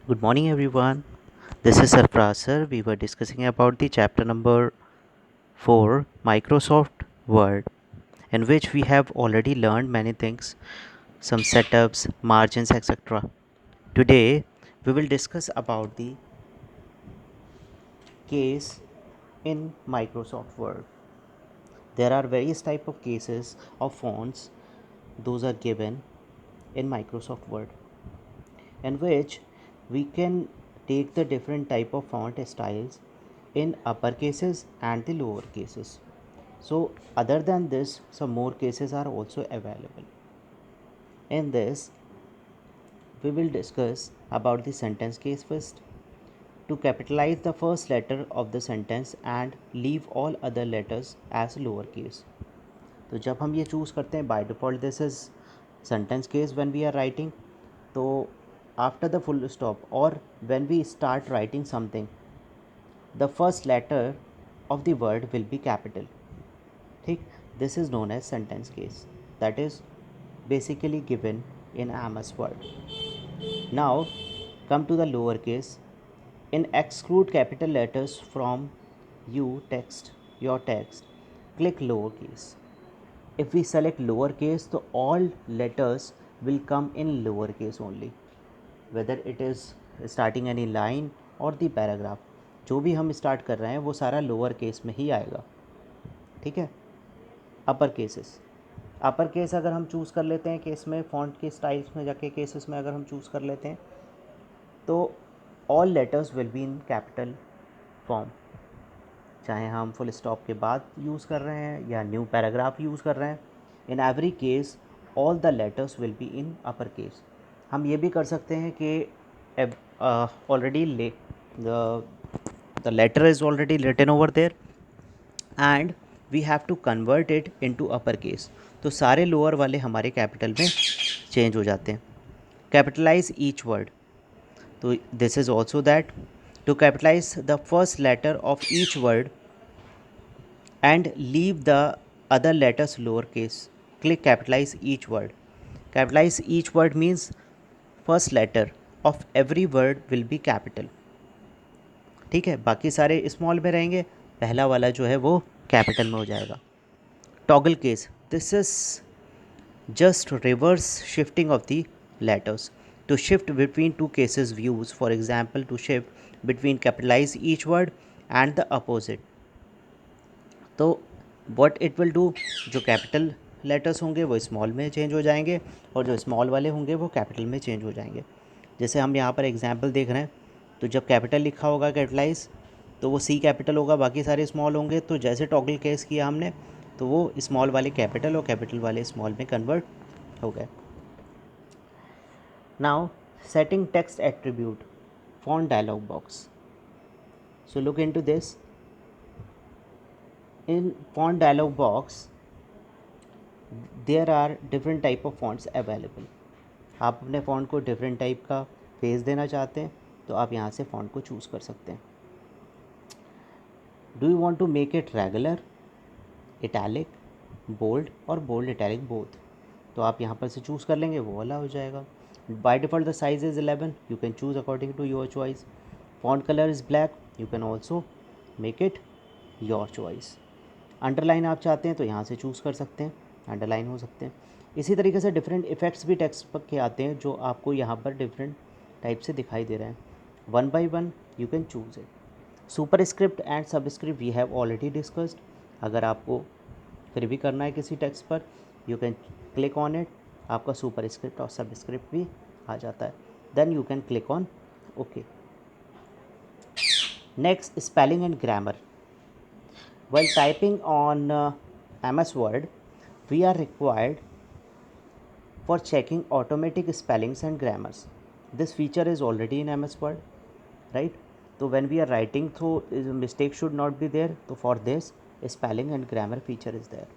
Good morning, everyone. This is Sarfraz sir. We were discussing about the chapter number 4, Microsoft Word, in which we have already learned many things, some setups, margins, etc. Today, we will discuss about the case in Microsoft Word. There are various type of cases of fonts. Those are given in Microsoft Word, in which we can take the different type of font styles in upper cases and the lower cases. So other than this, some more cases are also available. In this, we will discuss about the sentence case first. To capitalize the first letter of the sentence and leave all other letters as lowercase. तो जब हम ये choose करते हैं, by default this is sentence case when we are writing. तो after the full stop और when we start writing something, the first letter of the word will be capital. ठीक, this is known as sentence case, that is basically given in MS Word. Now come to the lower case. In exclude capital letters from your text, click lowercase. If we select lowercase, so all letters will come in lowercase only, whether it is starting any line or the paragraph. जो भी हम start कर रहे हैं वो सारा lower case में ही आएगा. ठीक है. अपर केसेस, अपर केस अगर हम चूज़ कर लेते हैं केस में, फॉन्ट के स्टाइल्स में जाके केसेस में अगर हम चूज़ कर लेते हैं, तो all letters will be in capital form. चाहे हम फुल स्टॉप के बाद यूज़ कर रहे हैं या न्यू पैराग्राफ यूज़ कर रहे हैं, in every case all the letters will be in upper case. हम ये भी कर सकते हैं कि already the letter is already written over there and we have to convert it into upper case. तो सारे लोअर वाले हमारे कैपिटल में चेंज हो जाते हैं. Capitalise each word. तो this is also that to capitalise the first letter of each word and leave the other letters lowercase. Click capitalize each word. Capitalize each word means first letter of every word will be capital. ठीक है, बाकी सारे small में रहेंगे, पहला वाला जो है वो कैपिटल में हो जाएगा. Toggle case, this is just reverse shifting of the letters. To shift between two cases views, for example, to shift between capitalize each word and the opposite. तो व्हाट इट विल डू, जो capital letters होंगे वो small में change हो जाएंगे और जो small वाले होंगे वो कैपिटल में चेंज हो जाएंगे. जैसे हम यहाँ पर एग्जांपल देख रहे हैं, तो जब कैपिटल लिखा होगा कैपिटलाइज, तो वो सी कैपिटल होगा, बाकी सारे स्मॉल होंगे. तो जैसे टॉगल केस किया हमने, तो वो स्मॉल वाले कैपिटल और कैपिटल वाले स्मॉल में कन्वर्ट हो गए. Now setting text attribute, font dialog box. So look into this. In font dialog box there are different type of fonts available. आप अपने फ़ॉन्ट को डिफरेंट टाइप का फेस देना चाहते हैं तो आप यहाँ से फ़ॉन्ट को चूज़ कर सकते हैं. Do you want to make it regular, italic, bold और बोल्ड इटैलिक बोथ, तो आप यहाँ पर से चूज़ कर लेंगे, वो वाला हो जाएगा. By default the size is 11, you can choose according to your choice. Font colour is black, you can also make it your choice. Underline आप चाहते हैं तो यहाँ से चूज़ कर सकते हैं, अंडरलाइन हो सकते हैं. इसी तरीके से डिफरेंट इफ़ेक्ट्स भी टेक्स्ट पर के आते हैं जो आपको यहाँ पर डिफरेंट टाइप से दिखाई दे रहे हैं. One by one you can choose it. Superscript and subscript we have already discussed. अगर आपको फिर भी करना है किसी टेक्स्ट पर, you can click on it, आपका सुपर स्क्रिप्ट और सबस्क्रिप्ट भी आ जाता है. Then you can click on okay. Next, spelling and grammar. While typing on MS Word, we are required for checking automatic spellings and grammars. This feature is already in MS Word, right? So when we are writing, so mistake should not be there. So for this, spelling and grammar feature is there.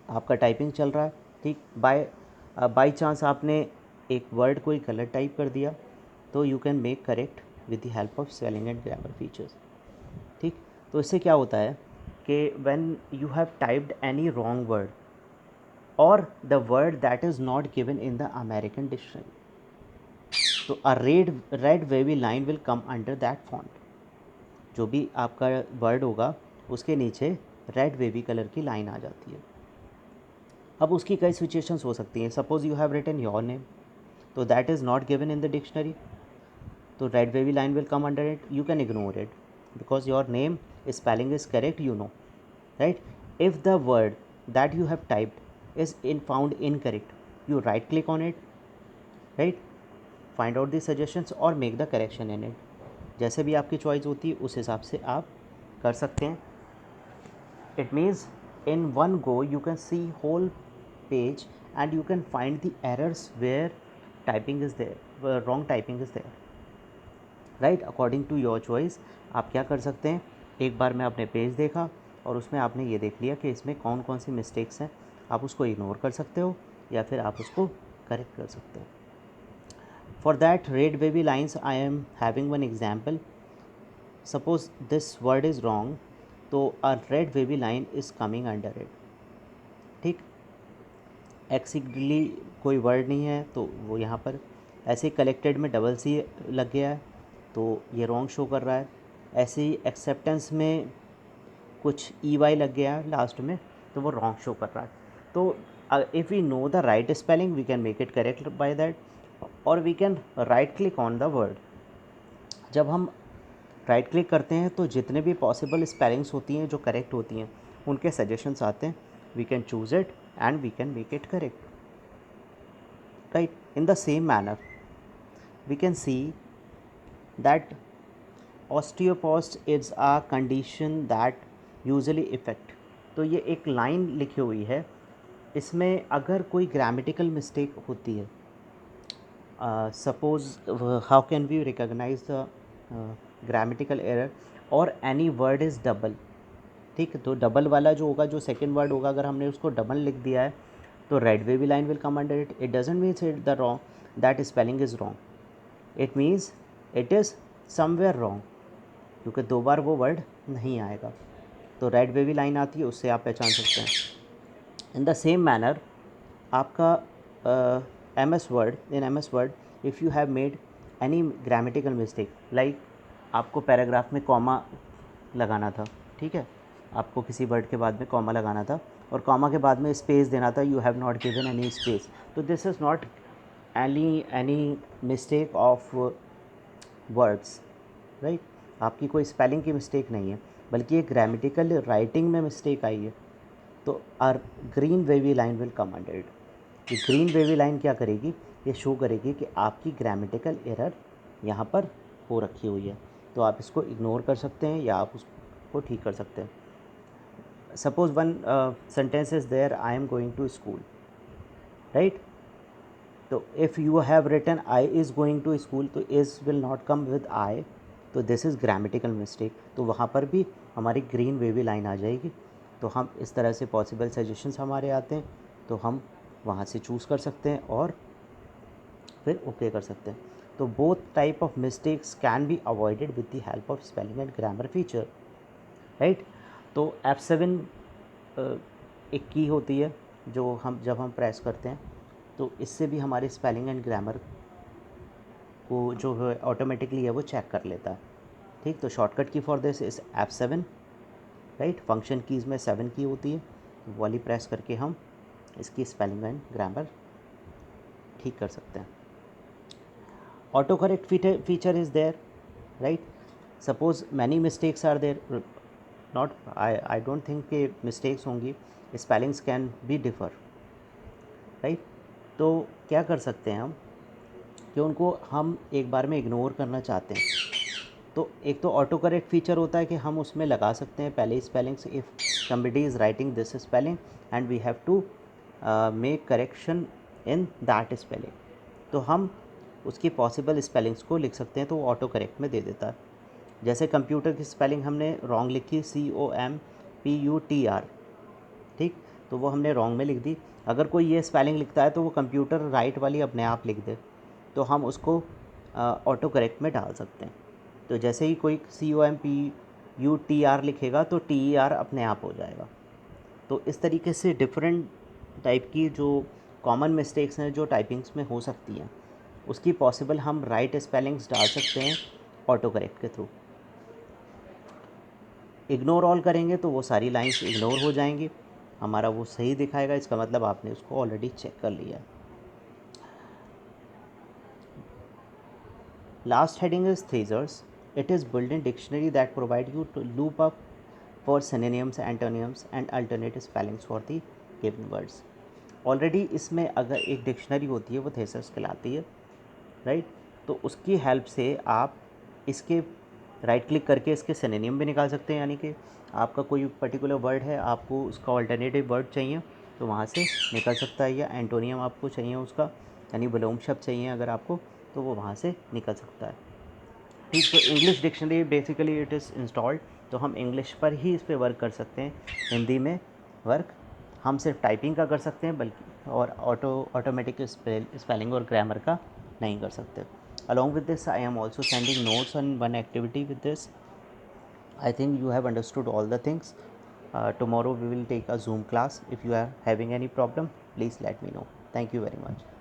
आपका typing चल रहा है, ठीक, by chance आपने एक word कोई गलत type कर दिया, तो you can make correct with the help of spelling and grammar features. ठीक. तो इससे क्या होता है कि when you have typed any wrong word और the word that is not given in the American dictionary, तो a red wavy line will come under that font. जो भी आपका वर्ड होगा उसके नीचे रेड वेवी कलर की लाइन आ जाती है। अब उसकी कई सिचुएशंस हो सकती हैं। Suppose you have written your name, तो that is not given in the dictionary, तो red wavy line will come under it. You can ignore it because your name spelling is correct, you know, right? If the word that you have typed is found incorrect, you right click on it, right? Find out the suggestions or make the correction in it. जैसे भी आपकी choice होती है उस हिसाब से आप कर सकते हैं. It means in one go you can see whole page and you can find the errors where typing is there, where wrong typing is there. Right, according to your choice आप क्या कर सकते हैं. एक बार मैं अपने पेज देखा और उसमें आपने ये देख लिया कि इसमें कौन कौन सी मिस्टेक्स हैं, आप उसको इग्नोर कर सकते हो या फिर आप उसको करेक्ट कर सकते हो. For that red wavy lines I am having one example. Suppose this word is wrong, तो a red wavy line is coming under it. ठीक, एक्सिडली कोई वर्ड नहीं है तो वो यहाँ पर ऐसे कलेक्टेड में डबल सी लग गया है तो ये रॉन्ग शो कर रहा है. ऐसे ही एक्सेप्टेंस में कुछ ई वाई लग गया है लास्ट में तो वो रॉन्ग शो कर रहा है. तो if we know the right spelling we can make it correct by that, और we can right click on the word. जब हम राइट क्लिक करते हैं तो जितने भी पॉसिबल स्पेलिंग्स होती हैं जो करेक्ट होती हैं उनके सजेशंस आते हैं. We can choose it and we can make it correct, right? In the same manner we can see that osteoporosis is a condition that usually affect. तो ये एक लाइन लिखी हुई है, इसमें अगर कोई ग्रामेटिकल मिस्टेक होती है, suppose how can we recognise the grammatical error और एनी वर्ड इज़ डबल. ठीक है, तो डबल वाला जो होगा, जो सेकंड वर्ड होगा, अगर हमने उसको डबल लिख दिया है तो red wavy line will come under it. It doesn't means it the wrong that spelling is wrong, it means it is somewhere wrong, क्योंकि दो बार वो वर्ड नहीं आएगा. तो रेड वेवी लाइन आती है, उससे आप पहचान सकते हैं. इन द सेम मैनर आपका MS word, in MS word if you have made any grammatical mistake, like आपको पैराग्राफ में कॉमा लगाना था, ठीक है, आपको किसी वर्ड के बाद में कॉमा लगाना था और कॉमा के बाद में स्पेस देना था, you have not given any space. तो this is not any mistake of words, right. आपकी कोई स्पेलिंग की मिस्टेक नहीं है, बल्कि एक ग्रामेटिकल राइटिंग में मिस्टेक आई है. तो our green wavy line will come under it. ये ग्रीन वेवी लाइन क्या करेगी, ये शो करेगी कि आपकी ग्रामेटिकल एरर यहाँ पर हो रखी हुई है. तो आप इसको इग्नोर कर सकते हैं या आप उसको ठीक कर सकते हैं. Suppose one sentence is there, I am going to school, right? तो if you have written I is going to school, तो is will not come with I, तो this is grammatical mistake. तो वहाँ पर भी हमारी green wavy line आ जाएगी. तो हम इस तरह से possible suggestions हमारे आते हैं, तो हम वहाँ से चूज़ कर सकते हैं और फिर ओके कर सकते हैं. तो both type of mistakes can be avoided with the help of spelling and grammar feature, right? तो F7 एक की होती है जो हम जब हम प्रेस करते हैं तो इससे भी हमारे स्पेलिंग एंड ग्रामर को जो है ऑटोमेटिकली है वो चेक कर लेता है. ठीक, तो शॉर्टकट की for this is F7, right. Function keys में 7 की होती है, वो वाली प्रेस करके हम इसकी स्पेलिंग एंड ग्रामर ठीक कर सकते हैं. Auto correct feature is there, right. Suppose many mistakes are there, not I don't think कि मिस्टेक्स होंगी, spellings can be differ, right. तो क्या कर सकते हैं हम कि उनको हम एक बार में इग्नोर करना चाहते हैं, तो एक तो ऑटो करेक्ट फीचर होता है कि हम उसमें लगा सकते हैं पहले spellings. If somebody is writing this spelling and we have to make correction in that spelling, तो हम उसकी पॉसिबल स्पेलिंग्स को लिख सकते हैं, तो वो ऑटो करेक्ट में दे देता है. जैसे कंप्यूटर की स्पेलिंग हमने रॉन्ग लिखी, COMPUTR, ठीक, तो वो हमने रॉन्ग में लिख दी. अगर कोई ये स्पेलिंग लिखता है तो वो कंप्यूटर राइट वाली अपने आप लिख दे, तो हम उसको ऑटो करेक्ट में डाल सकते हैं. तो जैसे ही कोई COMPUTR लिखेगा तो TER अपने आप हो जाएगा. तो इस तरीके से डिफरेंट टाइप की जो कॉमन मिस्टेक्स हैं जो टाइपिंग्स में हो सकती हैं, उसकी पॉसिबल हम राइट स्पेलिंग्स डाल सकते हैं ऑटो करेक्ट के थ्रू। इग्नोर ऑल करेंगे तो वो सारी लाइंस इग्नोर हो जाएंगी, हमारा वो सही दिखाएगा, इसका मतलब आपने उसको ऑलरेडी चेक कर लिया। Last heading is thesaurus. It is built in dictionary that provide you to loop up for synonyms, antonyms and alternate spellings for the given words। Already इसमें अगर एक डिक्शनरी होती है वो थेसस कहलाती है, राइट। तो उसकी हेल्प से आप इसके राइट क्लिक करके इसके सिनोनिम भी निकाल सकते हैं, यानी कि आपका कोई पर्टिकुलर वर्ड है, आपको उसका ऑल्टरनेटिव वर्ड चाहिए तो वहाँ से निकल सकता है, या एंटोनियम आपको चाहिए उसका, यानी विलोम शब्द चाहिए अगर आपको, तो वो वहाँ से निकल सकता है। ठीक, तो English dictionary basically it is installed, तो हम इंग्लिश पर ही इस पर वर्क कर सकते हैं, हिंदी में वर्क हम सिर्फ टाइपिंग का कर सकते हैं, बल्कि और ऑटोमेटिक स्पेलिंग और ग्रामर का नहीं कर सकते। Along with this, I am also sending notes on one activity with this. I think you have understood all the things. Tomorrow we will take a Zoom class. If you are having any problem, please let me know. Thank you very much.